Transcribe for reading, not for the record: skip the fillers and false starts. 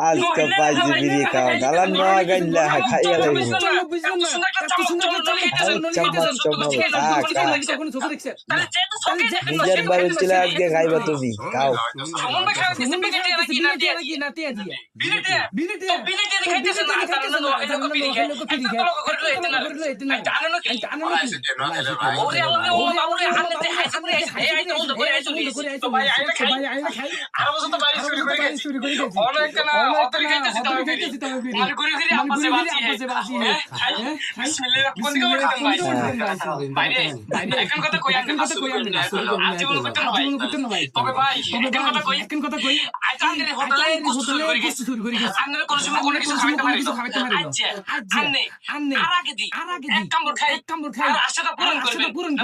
আজকে পাইছি বিড়ি খাওয়া গালান না গাইলা খাইয়া লাগবে নিজের বাড়ির ছিল আজকে খাইবা তুমি খাও পূরণ